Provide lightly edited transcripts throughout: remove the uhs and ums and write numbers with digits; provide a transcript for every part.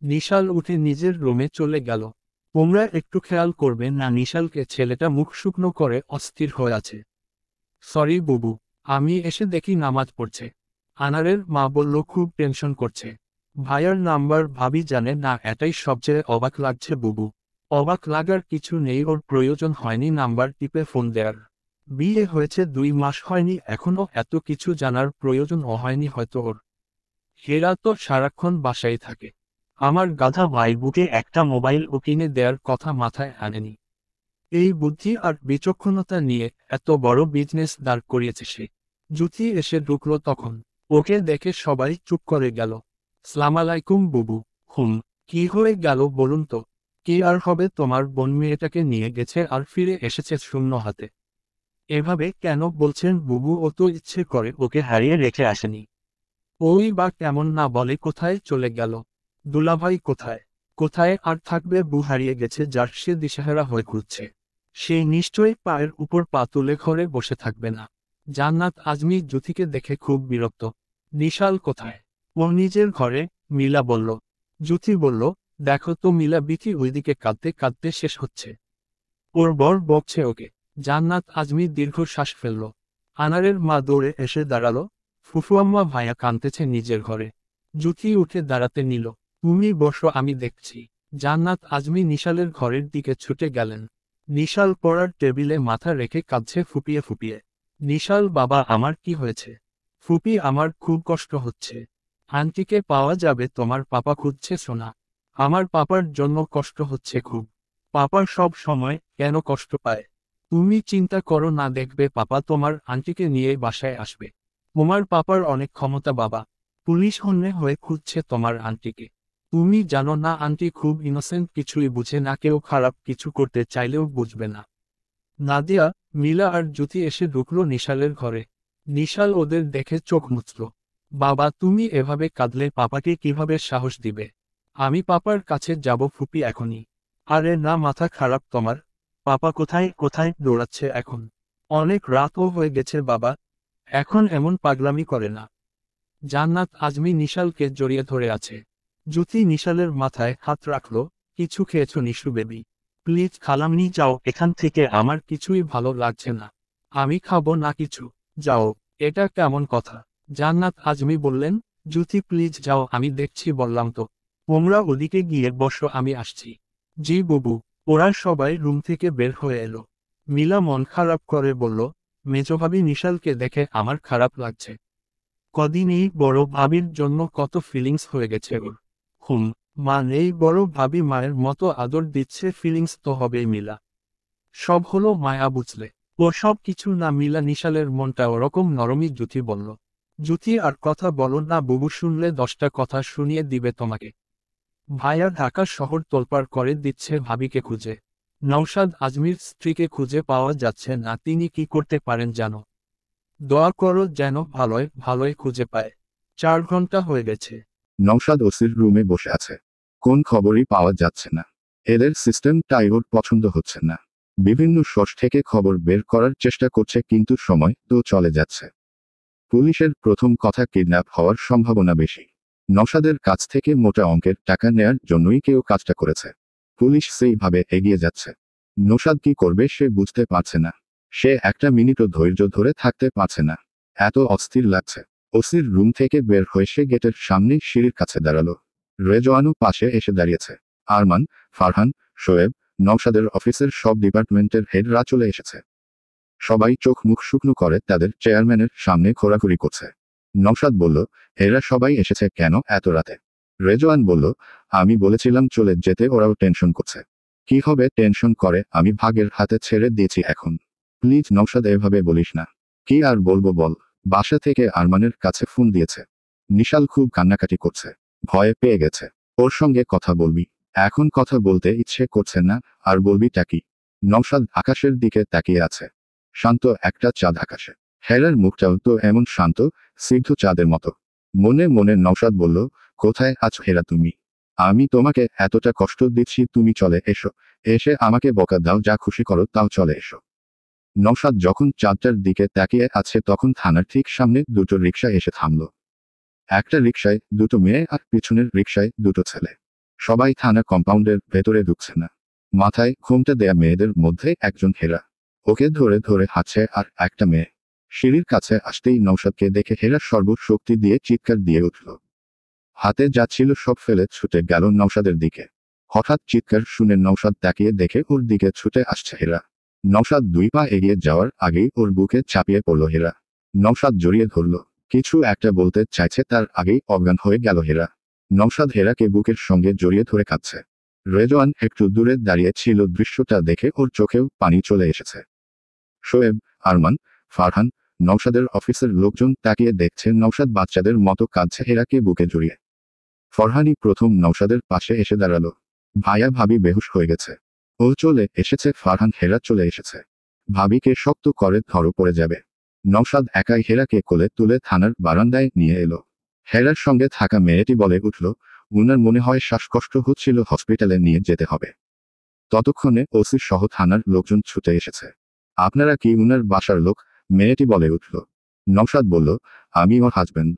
নিশাল উঠে নিজের রুমে চলে গেল। তোমরা একটু খেয়াল করবে না নিশালকে, ছেলেটা মুখ শুকনো করে অস্থির হয়ে আছে। সরি বুবু, আমি এসে দেখি নামাজ পড়ছে। আনারের মা বলল খুব টেনশন করছে। ভাইয়ার নাম্বার ভাবি জানে না, এটাই সবচেয়ে অবাক লাগছে বুবু। অবাক লাগার কিছু নেই, ওর প্রয়োজন হয়নি নাম্বার টিপে ফোন দেয়ার। বিয়ে হয়েছে 2 মাস হয়নি এখনো, এত কিছু জানার প্রয়োজনও হয়নি হয়তো ওর। হেরা তো সারাক্ষণ বাসায় থাকে। আমার গাধা ভাই বুকে একটা মোবাইল ও কিনে দেয়ার কথা মাথায় আনেনি। এই বুদ্ধি আর বিচক্ষণতা নিয়ে এত বড় বিজনেস দাঁড় করিয়েছে সে। জুথি এসে ঢুকলো তখন। ওকে দেখে সবাই চুপ করে গেল। সালাম আলাইকুম বুবু। কি হয়ে গেল বলুন তো? কি আর হবে, তোমার বোন মেয়েটাকে নিয়ে গেছে আর ফিরে এসেছে শূন্য হাতে। এভাবে কেন বলছেন বুবু? ও তো ইচ্ছে করে ওকে হারিয়ে রেখে আসেনি। ওই বা কেমন না বলে কোথায় চলে গেল? দুলাভাই কোথায়? কোথায় আর থাকবে? বউ হারিয়ে গেছে যার, সে দিশেহারা হয়ে ঘুরছে। সে নিশ্চয়ই পায়ের উপর পা তুলে ঘরে বসে থাকবে না। জান্নাত আজমি জ্যোতিকে দেখে খুব বিরক্ত। নিশাল কোথায়? ও নিজের ঘরে। মিলা বলল। জ্যোতি বলল, দেখো তো মিলা বিথি ওইদিকে কাঁদতে কাঁদতে শেষ হচ্ছে। ওর বর বকছে ওকে। জান্নাত আজমি দীর্ঘশ্বাস ফেলল। আনারের মা দৌড়ে এসে দাঁড়ালো। ফুফুয়াম্মা ভাইয়া কাঁদতেছে নিজের ঘরে। জ্যোতি উঠে দাঁড়াতে নিল। তুমি বসো, আমি দেখছি। জান্নাত আজমি নিশালের ঘরের দিকে ছুটে গেলেন। নিশাল পড়ার টেবিলে মাথা রেখে কাঁদছে ফুপিয়ে ফুপিয়ে। নিশাল, বাবা আমার কি হয়েছে? ফুপি, আমার খুব কষ্ট হচ্ছে। আন্টিকে পাওয়া যাবে? তোমার পাপা খুঁজছে সোনা। আমার পাপার জন্য কষ্ট হচ্ছে খুব। পাপা সব সময় কেন কষ্ট পায়? তুমি চিন্তা করো না, দেখবে পাপা তোমার আন্টিকে নিয়ে বাসায় আসবে। তোমার পাপার অনেক ক্ষমতা বাবা। পুলিশ হন্যে হয়ে খুঁজছে তোমার আন্টিকে। তুমি জানো না আন্টি খুব ইনোসেন্ট, কিছুই বুঝে না, কেউ খারাপ কিছু করতে চাইলেও বুঝবে না। নাদিয়া, মিলা আর জ্যোতি এসে ঢুকলো নিশালের ঘরে। নিশাল ওদের দেখে চোখ মুছল। বাবা তুমি এভাবে কাঁদলে পাপাকে কিভাবে সাহস দিবে? আমি পাপার কাছে যাব ফুপি এখনই। আরে না, মাথা খারাপ তোমার? পাপা কোথায় কোথায় দৌড়াচ্ছে এখন? অনেক রাতও হয়ে গেছে বাবা। এখন এমন পাগলামি করে না। জান্নাত আজমি নিশালকে জড়িয়ে ধরে আছে। জ্যোতি নিশালের মাথায় হাত রাখল। কিছু খেয়েছো নিশু বেবি? প্লিজ খালামনি যাও এখান থেকে, আমার কিছুই ভালো লাগছে না। আমি খাবো না কিছু। যাও। এটা কেমন কথা? জান্নাত আজমি বললেন। জ্যোতি প্লিজ যাও, আমি দেখছি বললাম তো। তোমরা ওদিকে গিয়ে বসো, আমি আসছি। জি বুবু। ওরা সবাই রুম থেকে বের হয়ে এলো। মিলা মন খারাপ করে বলল, মেজভাবি নিশালকে দেখে আমার খারাপ লাগছে। কদিন এই বড় ভাবির জন্য কত ফিলিংস হয়ে গেছে ওর। হুম। মা নেই, বড় ভাবি মায়ের মতো আদর দিচ্ছে, ফিলিংস তো হবেই মিলা। সব হলো মায়া বুঝলে। ও সব কিছু না মিলা, নিশালের মনটা ওরকম নরমই। জ্যোতি বলল। জ্যোতি আর কথা বলো না বুবু, শুনলে 10টা কথা শুনিয়ে দিবে তোমাকে। ভাইয়া ঢাকা শহর তোলপাড় করে দিচ্ছে ভাবিকে খুঁজে। নওশাদ আজমির স্ত্রীকে খুঁজে পাওয়া যাচ্ছে না, তিনি কি করতে পারেন জানো? দোয়া করো যেন ভালোয় ভালোয় খুঁজে পায়। 4 ঘন্টা হয়ে গেছে। নওশাদ ওসির রুমে বসে আছে। কোন খবরই পাওয়া যাচ্ছে না। এদের সিস্টেমটাই ওর পছন্দ হচ্ছে না। বিভিন্ন সোর্স থেকে খবর বের করার চেষ্টা করছে কিন্তু সময় তো চলে যাচ্ছে। পুলিশের প্রথম কথা, কিডন্যাপ হওয়ার সম্ভাবনা বেশি। নওশাদের কাছ থেকে মোটা অঙ্কের টাকা নেয়ার জন্যই কেউ কাজটা করেছে। পুলিশ সেইভাবে এগিয়ে যাচ্ছে। নওশাদ কি করবে সে বুঝতে পারছে না। সে একটা মিনিটও ধৈর্য ধরে থাকতে পারছে না। এত অস্থির লাগছে। ওসির রুম থেকে বের হয়ে সে গেটের সামনে সিঁড়ির কাছে দাঁড়ালো। রেজওয়ানও পাশে এসে দাঁড়িয়েছে। আরমান, ফারহান, শোয়েব, নওশাদের অফিসের সব ডিপার্টমেন্টের হেডরা চলে এসেছে। সবাই চোখ মুখ শুকনো করে তাদের চেয়ারম্যানের সামনে ঘোরাঘুরি করছে। নওশাদ বলল, এরা সবাই এসেছে কেন এত রাতে? রেজওয়ান বলল, আমি বলেছিলাম চলে যেতে, ওরাও টেনশন করছে। কি হবে টেনশন করে, আমি ভাগের হাতে ছেড়ে দিয়েছি এখন। প্লিজ নওশাদ এভাবে বলিস না। কি আর বলবো বল। বাসা থেকে আরমানের কাছে ফোন দিয়েছে। নিশাল খুব কান্নাকাটি করছে। ভয়ে পেয়ে গেছে। ওর সঙ্গে কথা বলবি? এখন কথা বলতে ইচ্ছে করছে না। আর বলবিটা কি? নওশাদ আকাশের দিকে তাকিয়ে আছে। শান্ত একটা চাঁদ আকাশে। হেরার মুখটাও তো এমন শান্ত, সিদ্ধ চাঁদের মতো। মনে মনে নওশাদ বলল, কোথায় আছো হেরা তুমি? আমি তোমাকে এতটা কষ্ট দিচ্ছি, তুমি চলে এসো। এসে আমাকে বকা দাও, যা খুশি করো, তাও চলে এসো। নওশাদ যখন চাঁদটার দিকে তাকিয়ে আছে তখন থানার ঠিক সামনে দুটো রিকশা এসে থামল। একটা রিকশায় দুটো মেয়ে আর পিছনের রিকশায় দুটো ছেলে। সবাই থানা কম্পাউন্ডের ভেতরে ঢুকছে না। মাথায় ঘোমটা দেয়া মেয়েদের মধ্যে একজন হেরা। ওকে ধরে ধরে হাঁটছে আর একটা মেয়ে। সিঁড়ির কাছে আসতেই নওশাদকে দেখে হেরা সর্বশক্তি দিয়ে চিৎকার দিয়ে উঠল। হাতে যা ছিল সব ফেলে ছুটে গেল নওশাদের দিকে। হঠাৎ চিৎকার শুনে নওশাদ তাকিয়ে দেখে ওর দিকে ছুটে আসছে হেরা। নওশাদ 2 পা এগিয়ে যাওয়ার আগেই ওর বুকে চাপিয়ে পড়ল হেরা। নওশাদ জড়িয়ে ধরল। কিছু একটা বলতে চাইছে তার আগেই অজ্ঞান হয়ে গেল হেরা। নওশাদ হেরাকে বুকের সঙ্গে জড়িয়ে ধরে কাঁদছে। রেজওয়ান একটু দূরে দাঁড়িয়ে ছিল, দৃশ্যটা দেখে ওর চোখেও পানি চলে এসেছে। শোয়েব, আরমান, ফারহান, নওশাদের অফিসের লোকজন তাকিয়ে দেখছে নওশাদ বাচ্চাদের মতো কাঁদছে হেরাকে বুকে জড়িয়ে। ফরহানি প্রথম নওশাদের পাশে এসে দাঁড়ালো। ভাইয়া, ভাবি বেহুশ হয়ে গেছে। ও চলে এসেছে। ফারহান, হেরা চলে এসেছে। ভাবিকে শক্ত করে ধরো, পড়ে যাবে। নওশাদ একাই হেরাকে কোলে তুলে থানার বারান্দায় নিয়ে এলো। হেরার সঙ্গে থাকা মেয়েটি বলে উঠল, উনার মনে হয় শ্বাসকষ্ট হচ্ছিল, হসপিটালে নিয়ে যেতে হবে। ততক্ষণে ওসি সহ থানার লোকজন ছুটে এসেছে। আপনারা কি উনার বাসার লোক? মেয়েটি বলে উঠল। নওশাদ বলল, আমি ওর হাজবেন্ড।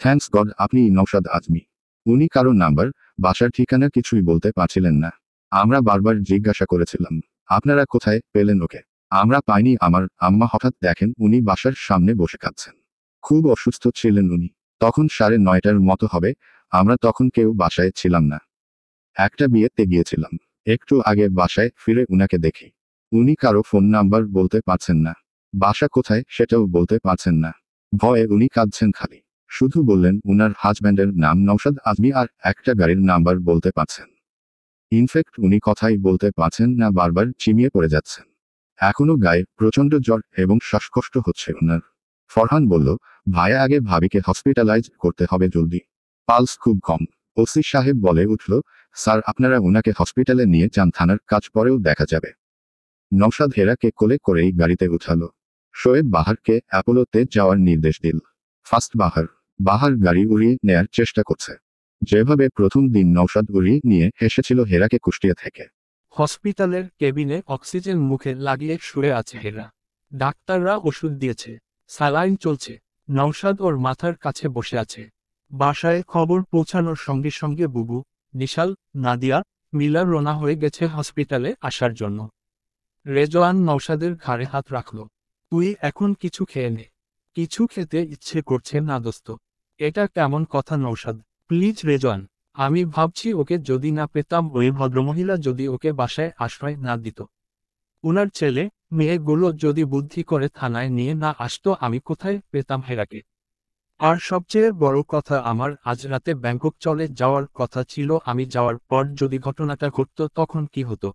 থ্যাঙ্কস গড আপনি নওশাদ আজমি। উনি কারো নাম্বার, বাসার ঠিকানা কিছুই বলতে পারছিলেন না। আমরা বারবার জিজ্ঞাসা করেছিলাম, আপনারা কোথায় পেলেন ওকে? আমরা পাইনি। আমার আম্মা হঠাৎ দেখেন উনি বাসার সামনে বসে কাঁদছেন। খুব অসুস্থ ছিলেন উনি। তখন 9:30টার মতো হবে। আমরা তখন কেউ বাসায় ছিলাম না। একটা বিয়েতে গিয়েছিলাম। একটু আগে বাসায় ফিরে উনাকে দেখি। উনি কারো ফোন নাম্বার বলতে পারছেন না। বাসা কোথায় সেটাও বলতে পারছেন না। ভয়ে উনি কাঁদছেন খালি। শুধু বললেন উনার হাজব্যান্ডের নাম নওশাদ আজমি আর একটা গাড়ির নাম্বার বলতে পারছেন। ইনফ্যাক্ট উনি কথাই বলতে পারছেন না, বারবার চিমিয়ে পড়ে যাচ্ছেন। এখনো গায়ে প্রচণ্ড জ্বর এবং শ্বাসকষ্ট হচ্ছে উনার। ফরহান বলল, ভাইয়া আগে ভাবিকে হসপিটালাইজ করতে হবে জলদি। পালস খুব কম। ওসি সাহেব বলে উঠল, স্যার আপনারা উনাকে হসপিটালে নিয়ে যান, থানার কাজ পরেও দেখা যাবে। নওশাদ হেরাকে কোলে করেই গাড়িতে উঠালো। শোয়েব বাহারকে অ্যাপোলোতে যাওয়ার নির্দেশ দিল। ফার্স্ট বাহার গাড়ি উড়িয়ে নেয়ার চেষ্টা করছে, যেভাবে প্রথম দিন নওশাদ উড়িয়ে নিয়ে এসেছিল হেরাকে কুষ্টিয়া থেকে। হসপিটালের কেবিনে অক্সিজেন মুখে লাগিয়ে শুয়ে আছে হেরা। ডাক্তাররা ওষুধ দিয়েছে, স্যালাইন চলছে। নওশাদ ওর মাথার কাছে বসে আছে। বাসায় খবর পৌঁছানোর সঙ্গে সঙ্গে বুবু, নিশাল, নাদিয়া, মিলার রওনা হয়ে গেছে হসপিটালে আসার জন্য। রেজওয়ান নওশাদের ঘাড়ে হাত রাখল। তুই এখন কিছু খেয়ে নে। কিছু খেতে ইচ্ছে করছে না দোস্ত। এটা কেমন কথা নওশাদ? প্লিজ রেজওয়ান। আমি ভাবছি ওকে যদি না পেতাম, ওই ভদ্রমহিলা যদি ওকে বাসায় আশ্রয় না দিত, উনার ছেলে মেয়েগুলো যদি বুদ্ধি করে থানায় নিয়ে না আসতো, আমি কোথায় পেতাম হেরাকে? আর সবচেয়ে বড় কথা, আমার আজ রাতে ব্যাংকক চলে যাওয়ার কথা ছিল। আমি যাওয়ার পর যদি ঘটনাটা ঘটতো তখন কি হতো?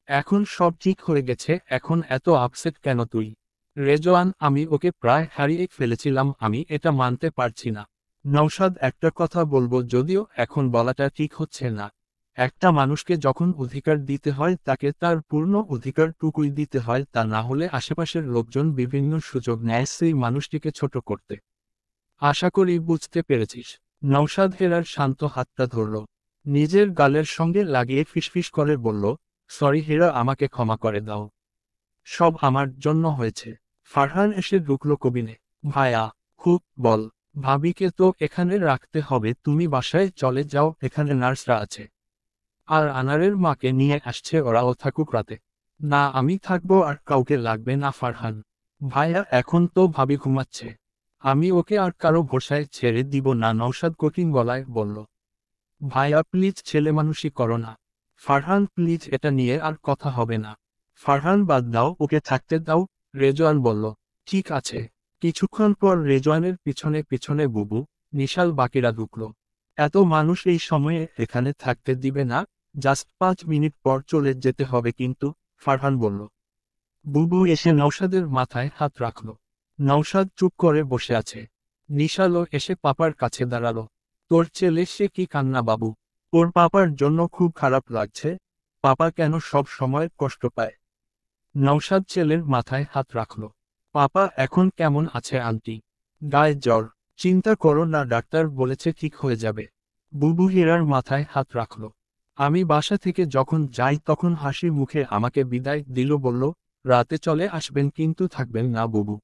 এখন সব ঠিক হয়ে গেছে, এখন এত আপসেট কেন তুই? রেজওয়ান, আমি ওকে প্রায় হারিয়ে ফেলেছিলাম, আমি এটা মানতে পারছি না। নওশাদ, একটা কথা বলবো, যদিও এখন বলাটা ঠিক হচ্ছে না। একটা মানুষকে যখন অধিকার দিতে হয় তাকে তার পূর্ণ অধিকারটুকুই দিতে হয়, তা না হলে আশেপাশের লোকজন বিভিন্ন সুযোগ নেয় সেই মানুষটিকে ছোট করতে। আশা করি বুঝতে পেরেছিস। নওশাদ হেরার শান্ত হাতটা ধরল, নিজের গালের সঙ্গে লাগিয়ে ফিসফিস করে বলল, সরি হেরা, আমাকে ক্ষমা করে দাও। সব আমার জন্য হয়েছে। ফারহান এসে ঢুকলো কবিনে। ভাইয়া, খুব বল। ভাবিকে তো এখানে রাখতে হবে, তুমি বাসায় চলে যাও, এখানে নার্সরা আছে। আর আনারের মাকে নিয়ে আসছে, ওরাও থাকুক রাতে। না, আমি থাকবো, আর কাউকে লাগবে না ফারহান। ভাইয়া, এখন তো ভাবি ঘুমাচ্ছে। আমি ওকে আর কারো ভরসায় ছেড়ে দিব না, নওশাদ কঠিন গলায় বলল। ভাইয়া প্লিজ, ছেলে মানুষই করো না। ফারহান প্লিজ, এটা নিয়ে আর কথা হবে না। ফারহান বাদ দাও, ওকে থাকতে দাও। রেজওয়ান বলল, ঠিক আছে। কিছুক্ষণ পর রেজওয়ানের পিছনে পিছনে বুবু, নিশাল, বাকিরা ঢুকল। এত মানুষ এই সময়ে এখানে থাকতে দিবে না, জাস্ট 5 মিনিট পর চলে যেতে হবে কিন্তু, ফারহান বলল। বুবু এসে নওশাদের মাথায় হাত রাখল। নওশাদ চুপ করে বসে আছে। নিশালও এসে পাপার কাছে দাঁড়ালো। তোর ছেলে সে কি কান্না বাবু? ওর পাপার জন্য খুব খারাপ লাগছে। পাপা কেন সব সময় কষ্ট পায়? নওশাদ ছেলের মাথায় হাত রাখল। পাপা এখন কেমন আছে আন্টি? গায়ে জ্বর। চিন্তা করো না, ডাক্তার বলেছে ঠিক হয়ে যাবে। বুবু হীরার মাথায় হাত রাখল। আমি বাসা থেকে যখন যাই তখন হাসি মুখে আমাকে বিদায় দিল, বলল, রাতে চলে আসবেন কিন্তু থাকবেন না বুবু।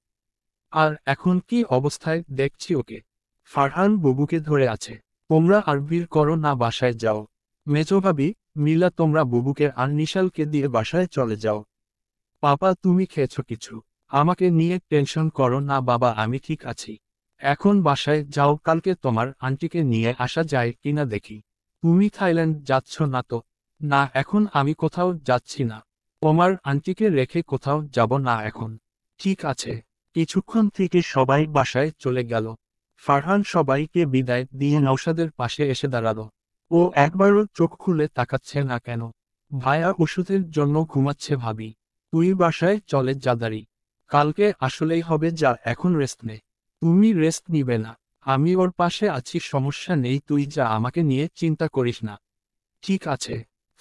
আর এখন কি অবস্থায় দেখছি ওকে? ফারহান বুবুকে ধরে আছে। তোমরা আর ভিড় করো না, বাসায় যাও। মেজো ভাবি, মিলা তোমরা বুবুকে আর নিশালকে দিয়ে বাসায় চলে যাও। পাপা তুমি খেয়েছো কিছু? আমাকে নিয়ে টেনশন করো না বাবা, আমি ঠিক আছি। এখন বাসায় যাও, কালকে তোমার আন্টিকে নিয়ে আসা যায় কিনা দেখি। তুমি থাইল্যান্ড যাচ্ছ না তো? না, এখন আমি কোথাও যাচ্ছি না। তোমার আন্টিকে রেখে কোথাও যাব না এখন। ঠিক আছে। কিছুক্ষণ থেকে সবাই বাসায় চলে গেল। ফারহান সবাইকে বিদায় দিয়ে নওশাদের পাশে এসে দাঁড়ালো। ও একবারও চোখ খুলে তাকাচ্ছে না কেন? ভায়া ওষুধের জন্য ঘুমাচ্ছে ভাবি। তুই বাসায় চলে যা দাঁড়ি। কালকে আসলেই হবে, যা এখন রেস্ট নে। তুমি রেস্ট নিবে না? আমি ওর পাশে আছি, সমস্যা নেই, তুই যা, আমাকে নিয়ে চিন্তা করিস না। ঠিক আছে।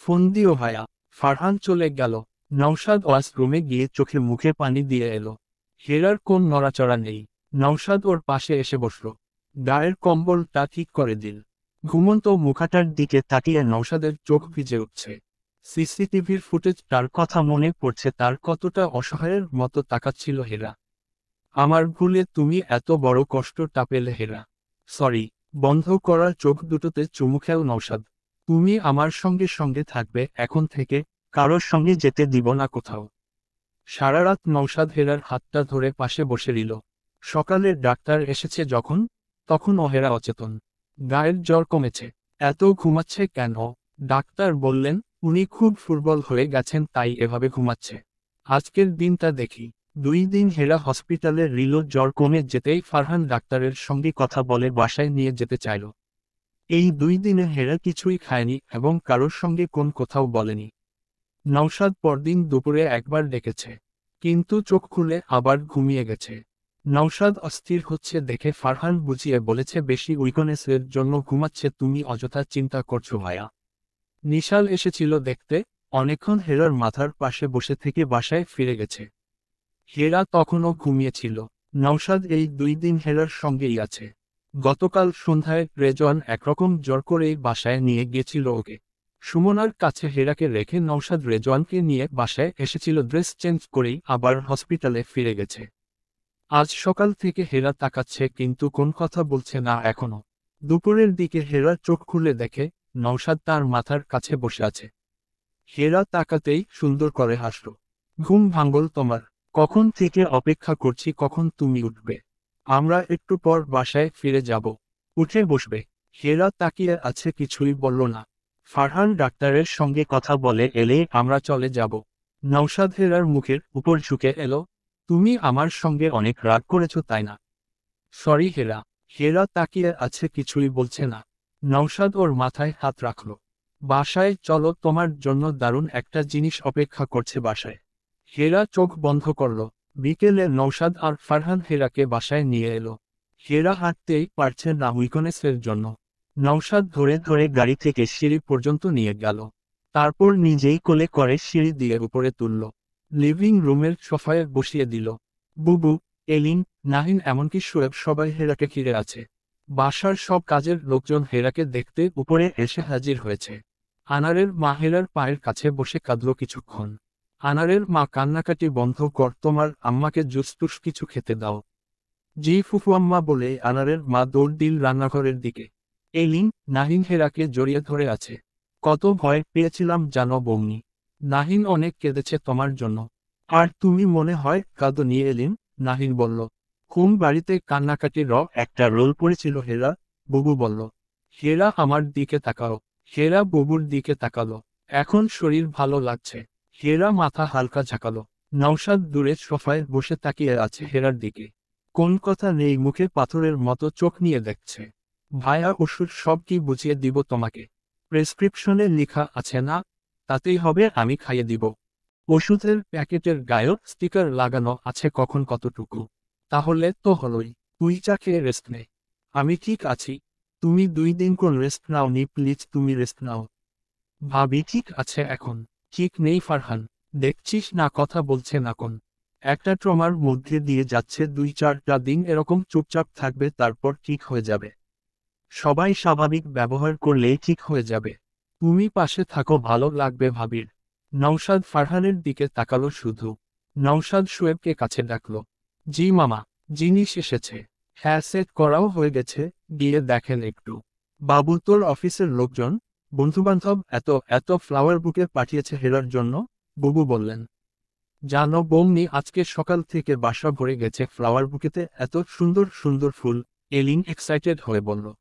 ফোন দিও ভায়া। ফারহান চলে গেল। নওশাদ ওয়াশরুমে গিয়ে চোখে মুখে পানি দিয়ে এলো। হেরার কোন নড়াচড়া নেই। নওশাদ ওর পাশে এসে বসল। গায়ের কম্বলটা ঠিক করে দিল। ঘুমন্ত মুখাটার দিকে তাকিয়ে নওশাদের চোখ ভিজে উঠছে। সিসিটিভির ফুটেজ তার কথা মনে পড়ছে, তার কতটা অসহায়ের মতো তাকাচ্ছিল হেরা। আমার ভুলে তুমি এত বড় কষ্টটা পেলে হেরা। সরি। বন্ধ করা চোখ দুটোতে চুমু খেল নওশাদ। তুমি আমার সঙ্গে সঙ্গে থাকবে এখন থেকে, কারোর সঙ্গে যেতে দিব না কোথাও। সারা রাত নওশাদ হেরার হাতটা ধরে পাশে বসে রইল। সকালে ডাক্তার এসেছে যখন, তখন ও হেরা অচেতন। গায়ের জ্বর কমেছে। এত ঘুমাচ্ছে কেন? ডাক্তার বললেন উনি খুব ফুটবল হয়ে গেছেন, তাই এভাবে ঘুমাচ্ছে। আজকের দিনটা দেখি। 2 দিন হেরা হসপিটালে রিলো, জ্বর কমে যেতেই ফারহান ডাক্তারের সঙ্গে কথা বলে বাসায় নিয়ে যেতে চাইল। এই 2 দিনে হেরা কিছুই খায়নি এবং কারোর সঙ্গে কোন কোথাও বলেনি। নওশাদ পরদিন দুপুরে একবার ডেকেছে, কিন্তু চোখ খুলে আবার ঘুমিয়ে গেছে। নওশাদ অস্থির হচ্ছে দেখে ফারহান বুঝিয়ে বলেছে বেশি উইকনেসের জন্য ঘুমাচ্ছে, তুমি অযথা চিন্তা করছো ভায়া। নিশাল এসেছিল দেখতে, অনেকক্ষণ হেরার মাথার পাশে বসে থেকে বাসায় ফিরে গেছে। হেরা তখনও ঘুমিয়েছিল। নওশাদ এই 2 দিন হেরার সঙ্গেই আছে। গতকাল সন্ধ্যায় রেজওয়ান একরকম জোর করেই বাসায় নিয়ে গিয়েছিল ওকে। সুমনার কাছে হেরাকে রেখে নওশাদ রেজওয়ানকে নিয়ে বাসায় এসেছিল, ড্রেস চেঞ্জ করেই আবার হসপিটালে ফিরে গেছে। আজ সকাল থেকে হেরা তাকাচ্ছে কিন্তু কোন কথা বলছে না এখনো। দুপুরের দিকে হেরা চোখ খুলে দেখে নওশাদ তার মাথার কাছে বসে আছে। হেরা তাকাতেই সুন্দর করে হাসল। ঘুম ভাঙল তোমার? কখন থেকে অপেক্ষা করছি কখন তুমি উঠবে। আমরা একটু পর বাসায় ফিরে যাব। উঠে বসবে। হেরা তাকিয়ে আছে, কিছুই বলল না। ফারহান ডাক্তারের সঙ্গে কথা বলে এলে আমরা চলে যাব। নওশাদ হেরার মুখের উপর ঝুঁকে এলো। তুমি আমার সঙ্গে অনেক রাগ করেছো তাই না? সরি হেরা। হেরা তাকিয়ে আছে, কিছুই বলছে না। নওশাদ ওর মাথায় হাত রাখল। বাসায় চলো, তোমার জন্য দারুণ একটা জিনিস অপেক্ষা করছে বাসায়। হেরা চোখ বন্ধ করল। বিকেলে নওশাদ আর ফারহান হেরাকে বাসায় নিয়ে এলো। হেরা হাঁটতেই পারছে না উইকনেসের জন্য। নওশাদ ধরে ধরে গাড়ি থেকে সিঁড়ি পর্যন্ত নিয়ে গেল। তারপর নিজেই কোলে করে সিঁড়ি দিয়ে উপরে তুলল। লিভিং রুমের সোফায় বসিয়ে দিল। বুবু, এলিন, নাহিন এমনকি শোয়েব সবাই হেরাকে ঘিরে আছে। বাসার সব কাজের লোকজন হেরাকে দেখতে উপরে এসে হাজির হয়েছে। আনারের মা হেরার পায়ের কাছে বসে কাঁদল কিছুক্ষণ। আনারের মা কান্নাকাটি বন্ধ কর, তোমার আম্মাকে জুস টুস কিছু খেতে দাও। জি ফুফু আম্মা বলে আনারের মা দৌড় দিল রান্নাঘরের দিকে। এলিন, নাহিন হেরাকে জড়িয়ে ধরে আছে। কত ভয় পেয়েছিলাম জানো বৌনি। নাহিন অনেক কেঁদেছে তোমার জন্য। আর তুমি মনে হয় কাঁদোনি এলিন, নাহিন বলল। ঘুম বাড়িতে কান্নাকাটির একটা রোল পড়েছিল হেরা, বুবু বলল। হেরা আমার দিকে তাকাও। হেরা বুবুর দিকে তাকালো। এখন শরীর ভালো লাগছে। হেরা মাথা হালকা ঝাঁকালো। নওশাদ দূরে সোফায় বসে তাকিয়ে আছে হেরার দিকে। কোন কথা নেই মুখে, পাথরের মতো চোখ নিয়ে দেখছে। ভায়া ওষুধ সব কি বুঝিয়ে দিব তোমাকে? প্রেসক্রিপশনে লেখা আছে না? তাতেই হবে, আমি খাইয়ে দিব। ওষুধের প্যাকেটের গায়েও স্টিকার লাগানো আছে কখন কতটুকু। তাহলে তো হলোই। তুই চা খেয়ে রেস্ট নে। আমি ঠিক আছি। তুমি 2 দিন কোন রেস্ট নাও নি, প্লিজ তুমি রেস্ট নাও। ভাবি ঠিক আছে এখন? ঠিক নেই ফারহান। দেখছিস না কথা বলছে না কোন। একটা ট্রমার মধ্যে দিয়ে যাচ্ছে, 2-4টা দিন এরকম চুপচাপ থাকবে, তারপর ঠিক হয়ে যাবে। সবাই স্বাভাবিক ব্যবহার করলেই ঠিক হয়ে যাবে। তুমি পাশে থাকো, ভালো লাগবে ভাবির। নওশাদ ফারহানের দিকে তাকালো শুধু। নওশাদ শোয়েবকে কাছে ডাকলো। জি মামা। জিনিস এসেছে। হ্যাঁ সেট করাও হয়ে গেছে, গিয়ে দেখেন একটু। বাবু তোর অফিসের লোকজন? বন্ধুবান্ধব এত এত ফ্লাওয়ার বুকে পাঠিয়েছে হেরার জন্য, বুবু বললেন। জানো বৌমনি, আজকে সকাল থেকে বাসা ভরে গেছে ফ্লাওয়ার বুকেতে, এত সুন্দর সুন্দর ফুল। এলিন এক্সাইটেড হয়ে বলল।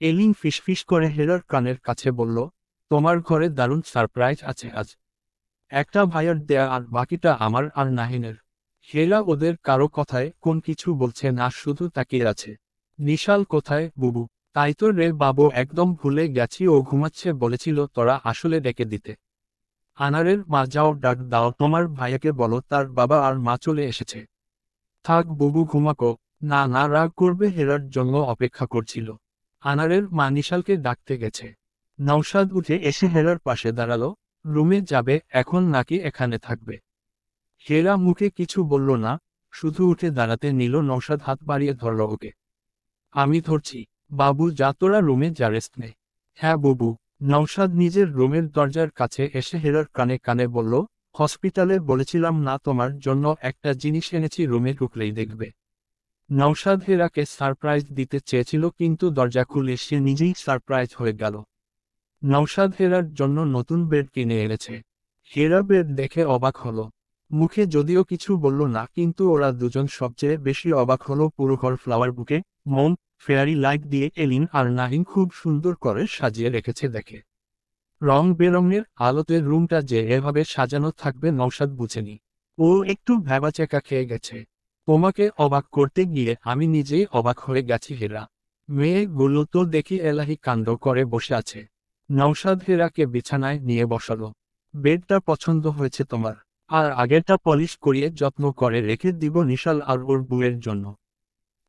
এলিন ফিসফিস করে হেরার কানের কাছে বলল, তোমার ঘরে দারুণ সারপ্রাইজ আছে আজ। একটা ভাইয়ার দেয়া আর বাকিটা আমার আর নাহিনের। হেরা ওদের কারো কথায় কোন কিছু বলছে না, শুধু তাকিয়ে আছে। নিশাল কোথায় বুবু? তাই তো রে বাবু, একদম ভুলে গেছি, ও ঘুমাচ্ছে বলেছিল তোরা আসলে ডেকে দিতে। আনারের মা, যাও ডাক দাও তোমার ভাইয়াকে, বলো তার বাবা আর মা চলে এসেছে। থাক বুবু ঘুমাকো। না না, রাগ করবে, হেরার জন্য অপেক্ষা করছিল। আনারের মা নিশালকে ডাকতে গেছে। নওশাদ উঠে এসে হেরার পাশে দাঁড়ালো। রুমে যাবে এখন নাকি এখানে থাকবে? হেরা মুখে কিছু বলল না, শুধু উঠে দাঁড়াতে নিল। নওশাদ হাত বাড়িয়ে ধরল ওকে। আমি ধরছি। বাবু যা, তোরা রুমে যা, রেস্ট নে। হ্যাঁ বুবু। নওশাদ নিজের রুমের দরজার কাছে এসে হেরার কানে কানে বলল, হসপিটালে বলেছিলাম না তোমার জন্য একটা জিনিস এনেছি, রুমে ঢুকলেই দেখবে। নওশাদ হেরাকে সারপ্রাইজ দিতে চেয়েছিল, কিন্তু দরজা খুলে সে নিজেই সারপ্রাইজ হয়ে গেল। নওশাদ হেরার জন্য নতুন বেড কিনে এনেছে। হেরা বেড দেখে অবাক হলো। মুখে যদিও কিছু বলল না, কিন্তু ওরা দুজন সবচেয়ে বেশি অবাক হলো। পুরো ঘর ফ্লাওয়ার বুকে, মোম, ফেয়ারি লাইট দিয়ে এলিন আর নাহিন খুব সুন্দর করে সাজিয়ে রেখেছে দেখে। রং বেরঙের আলোতে রুমটা যে এভাবে সাজানো থাকবে নওশাদ বুঝেনি। ও একটু ভ্যাবাচ্যাকা খেয়ে গেছে। তোমাকে অবাক করতে গিয়ে আমি নিজেই অবাক হয়ে গেছি হেরা। মেয়েগুলো তো দেখি এলাহি কাণ্ড করে বসে আছে। নওশাদ হেরাকে বিছানায় নিয়ে বসালো। বেডটা পছন্দ হয়েছে তোমার? আর আগেরটা পলিশ করিয়ে যত্ন করে রেখে দিব নিশাল আর ওর বুয়ের জন্য।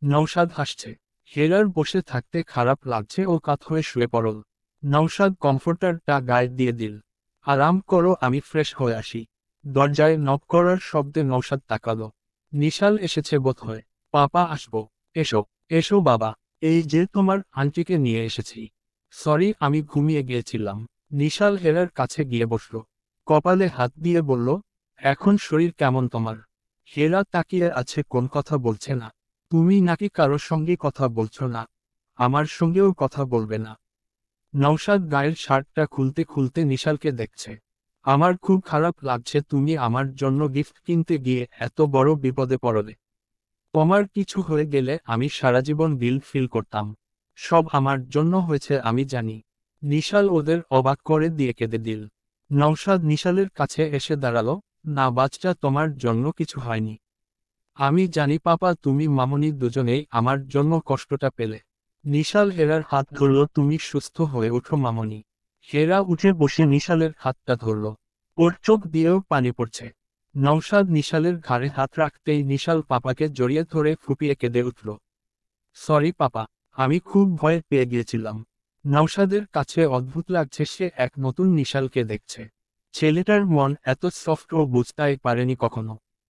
নওশাদ হাসছে। হেরার বসে থাকতে খারাপ লাগছে, ও কাত হয়ে শুয়ে পড়ল। নওশাদ কমফোর্টারটা গায়ে দিয়ে দিল। আরাম করো, আমি ফ্রেশ হয়ে আসি। দরজায় নক করার শব্দে নওশাদ তাকালো। নিশাল এসেছে বোধহয়। পাপা আসবো। এসো। এসো বাবা। এই যে তোমার আন্টিকে নিয়ে এসেছি। সরি, আমি ঘুমিয়ে গিয়েছিলাম। নিশাল হেরার কাছে গিয়ে বসল। কপালে হাত দিয়ে বলল, এখন শরীর কেমন তোমার? হেরা তাকিয়ে আছে, কোন কথা বলছে না। তুমি নাকি কারোর সঙ্গে কথা বলছো না? আমার সঙ্গেও কথা বলবে না? নওশাদ গায়ের শার্টটা খুলতে খুলতে নিশালকে দেখছে। আমার খুব খারাপ লাগছে, তুমি আমার জন্য গিফট কিনতে গিয়ে এত বড় বিপদে পড়লে। তোমার কিছু হয়ে গেলে আমি সারাজীবন গিল্ট ফিল করতাম। সব আমার জন্য হয়েছে আমি জানি। নিশাল ওদের অবাক করে দিয়ে কেঁদে দিল। নওশাদ নিশালের কাছে এসে দাঁড়ালো। না বাচ্চা, তোমার জন্য কিছু হয়নি। আমি জানি পাপা, তুমি মামনি দুজনেই আমার জন্য কষ্টটা পেলে। নিশাল হেরার হাত ধরল। তুমি সুস্থ হয়ে ওঠো মামনি। হেরা উঠে বসে নিশালের হাতটা ধরল। ওর চোখ দিয়েও পানি পড়ছে। নওশাদ নিশালের ঘাড়ে হাত রাখতেই নিশাল পাপাকে জড়িয়ে ধরে ফুপিয়ে কেঁদে উঠল। সরি পাপা, আমি খুব ভয় পেয়ে গিয়েছিলাম। নওশাদের কাছে অদ্ভুত লাগছে, সে এক নতুন নিশালকে দেখছে। ছেলেটার মন এত সফট ও বুঝতেই পারেনি কখনো।